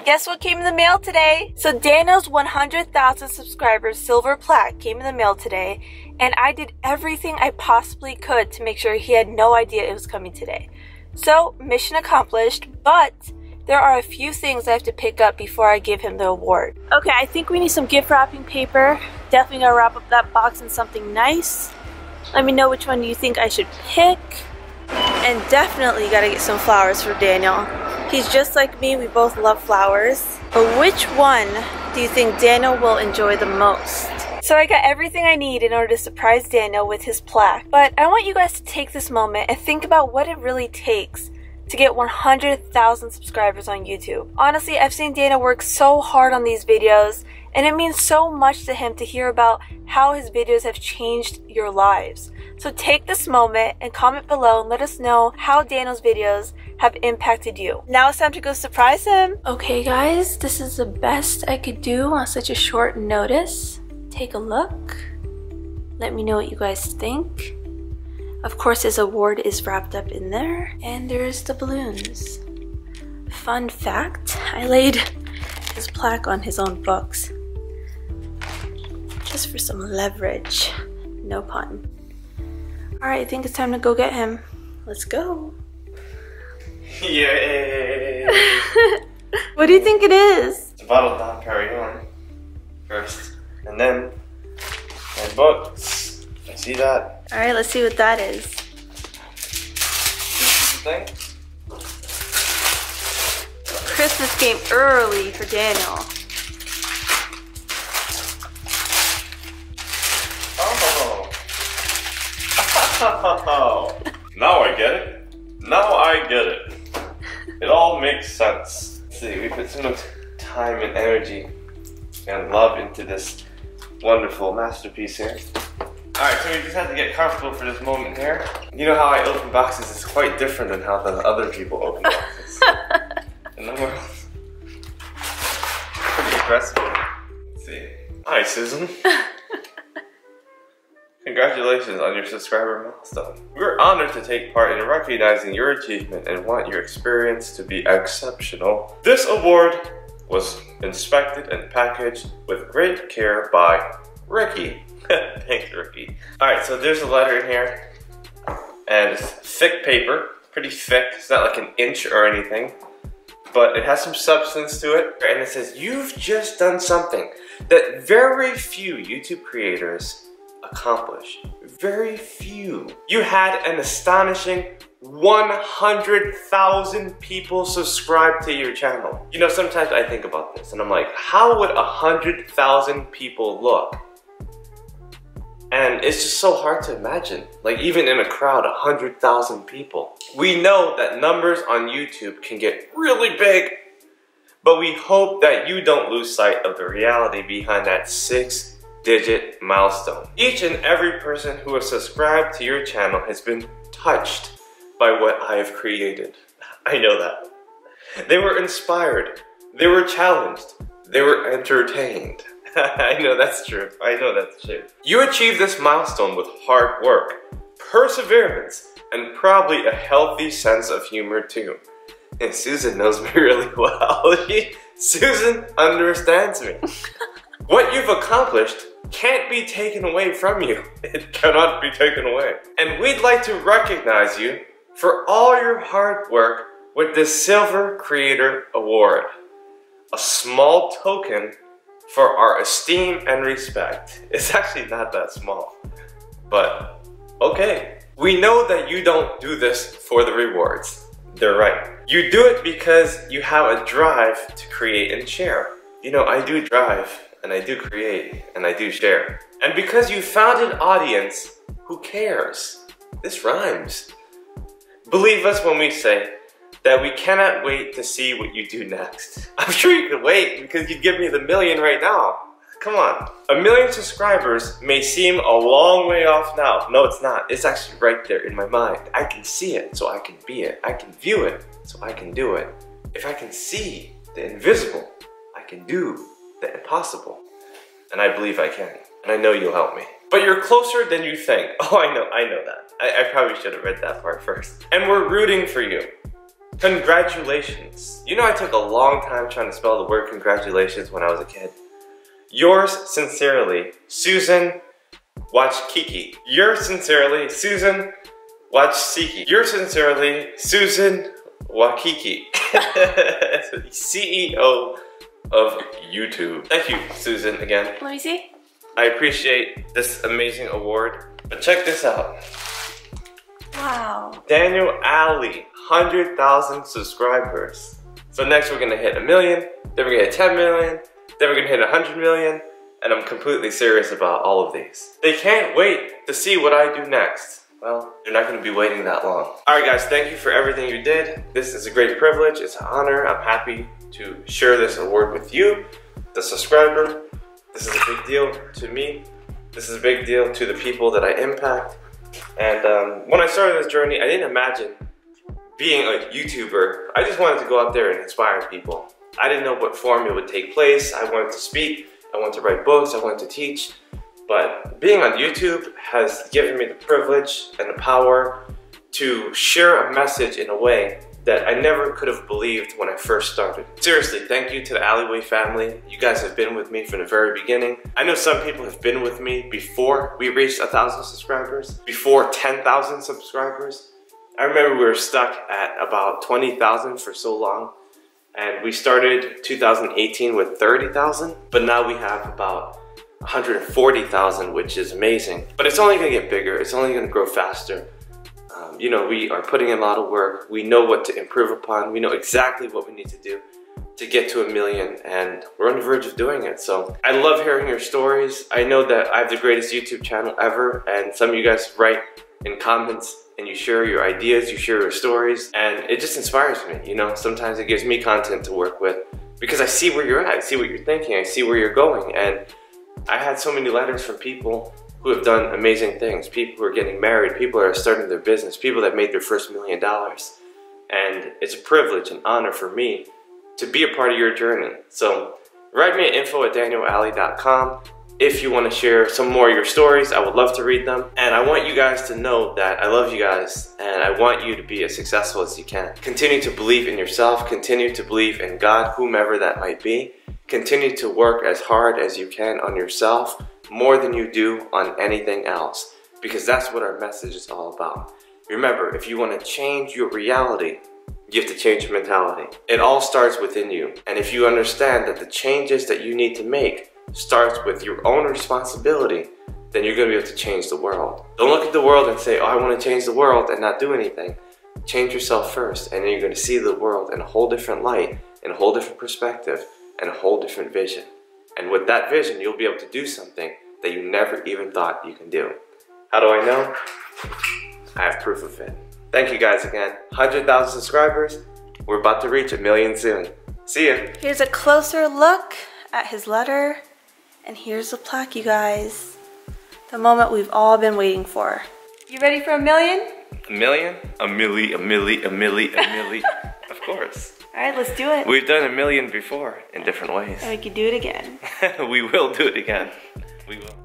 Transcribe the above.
Guess what came in the mail today? So Daniel's 100,000 subscribers silver plaque came in the mail today, and I did everything I possibly could to make sure he had no idea it was coming today. So mission accomplished, but there are a few things I have to pick up before I give him the award. Okay, I think we need some gift wrapping paper. Definitely gotta wrap up that box in something nice. Let me know which one you think I should pick. And definitely gotta get some flowers for Daniel. He's just like me, we both love flowers. But which one do you think Daniel will enjoy the most? So I got everything I need in order to surprise Daniel with his plaque. But I want you guys to take this moment and think about what it really takes to get 100,000 subscribers on YouTube. Honestly, I've seen Daniel work so hard on these videos, and it means so much to him to hear about how his videos have changed your lives. So take this moment and comment below and let us know how Daniel's videos have impacted you. Now it's time to go surprise him. Okay guys, this is the best I could do on such a short notice. Take a look. Let me know what you guys think. Of course, his award is wrapped up in there. And there's the balloons. Fun fact, I laid his plaque on his own books. Just for some leverage. No pun. Alright, I think it's time to go get him. Let's go. Yay! What do you think it is? It's a bottle of Dom Perignon first, and then my books. I see that. Alright, let's see what that is. This is the thing. Christmas came early for Daniel. Oh. Now I get it. Now I get it. It all makes sense. Let's see, we put so much time and energy and love into this wonderful masterpiece here. Alright, so we just have to get comfortable for this moment here. You know how I open boxes is quite different than how the other people open boxes in the world. Pretty aggressive. Let's see. Hi, Susan. Congratulations on your subscriber milestone. We're honored to take part in recognizing your achievement and want your experience to be exceptional. This award was inspected and packaged with great care by Ricky. Thanks, Ricky. Alright, so there's a letter in here. And it's thick paper, pretty thick. It's not like an inch or anything. But it has some substance to it. And it says, you've just done something that very few YouTube creators accomplish. Very few. You had an astonishing 100,000 people subscribe to your channel. You know, sometimes I think about this and I'm like, how would 100,000 people look? And it's just so hard to imagine. Like even in a crowd, 100,000 people. We know that numbers on YouTube can get really big, but we hope that you don't lose sight of the reality behind that 6-digit milestone. Each and every person who has subscribed to your channel has been touched by what I have created. I know that. They were inspired, they were challenged, they were entertained. I know that's true, I know that's true. You achieved this milestone with hard work, perseverance, and probably a healthy sense of humor too. And Susan knows me really well. Susan understands me. What you've accomplished can't be taken away from you. It cannot be taken away. And we'd like to recognize you for all your hard work with this Silver Creator Award. A small token for our esteem and respect. It's actually not that small, but okay. We know that you don't do this for the rewards. They're right. You do it because you have a drive to create and share. You know, I do drive, and I do create, and I do share. And because you found an audience who cares. This rhymes. Believe us when we say that we cannot wait to see what you do next. I'm sure you could wait because you'd give me the million right now. Come on. 1 million subscribers may seem a long way off now. No, it's not. It's actually right there in my mind. I can see it, so I can be it. I can view it, so I can do it. If I can see the invisible, I can do the impossible. And I believe I can. And I know you'll help me. But you're closer than you think. Oh, I know that. I probably should have read that part first. And we're rooting for you. Congratulations. You know, I took a long time trying to spell the word congratulations when I was a kid. Yours sincerely, Susan Watch Kiki. Yours sincerely, Susan Watch Siki. Yours sincerely, Susan Wakiki. CEO of YouTube. Thank you, Susan, again. Let me see. I appreciate this amazing award. But check this out. Wow. Daniel Aldie, 100,000 subscribers. So next we're gonna hit 1 million, then we're gonna hit 10 million, then we're gonna hit 100 million, and I'm completely serious about all of these. They can't wait to see what I do next. Well, they're not gonna be waiting that long. All right guys, thank you for everything you did. This is a great privilege, it's an honor. I'm happy to share this award with you, the subscriber. This is a big deal to me. This is a big deal to the people that I impact. And when I started this journey, I didn't imagine being a YouTuber. I just wanted to go out there and inspire people. I didn't know what form it would take place. I wanted to speak, I wanted to write books, I wanted to teach. But being on YouTube has given me the privilege and the power to share a message in a way that I never could have believed when I first started. Seriously, thank you to the Alleyway family. You guys have been with me from the very beginning. I know some people have been with me before we reached 1,000 subscribers, before 10,000 subscribers. I remember we were stuck at about 20,000 for so long. And we started 2018 with 30,000, but now we have about 140,000, which is amazing. But it's only gonna get bigger, it's only gonna grow faster. You know, we are putting in a lot of work. We know what to improve upon. We know exactly what we need to do to get to 1 million, and we're on the verge of doing it. So I love hearing your stories. I know that I have the greatest YouTube channel ever, and some of you guys write in comments and you share your ideas, you share your stories, and it just inspires me. You know, sometimes it gives me content to work with because I see where you're at, I see what you're thinking, I see where you're going. And I had so many letters from people who have done amazing things, people who are getting married, people who are starting their business, people that made their first $1 million. And it's a privilege and honor for me to be a part of your journey. So write me at info@danielalley.com if you want to share some more of your stories. I would love to read them. And I want you guys to know that I love you guys and I want you to be as successful as you can. Continue to believe in yourself, continue to believe in God, whomever that might be. Continue to work as hard as you can on yourself, more than you do on anything else, because that's what our message is all about. Remember, if you want to change your reality, you have to change your mentality. It all starts within you. And if you understand that the changes that you need to make starts with your own responsibility, then you're going to be able to change the world. Don't look at the world and say, oh, I want to change the world and not do anything. Change yourself first, and then you're going to see the world in a whole different light, in a whole different perspective, and a whole different vision. And with that vision, you'll be able to do something that you never even thought you can do. How do I know? I have proof of it. Thank you guys again. 100,000 subscribers. We're about to reach 1 million soon. See ya. Here's a closer look at his letter. And here's the plaque, you guys. The moment we've all been waiting for. You ready for 1 million? 1 million? A milli. Of course. All right, let's do it. We've done 1 million before in different ways. And we can do it again. We will do it again. We will.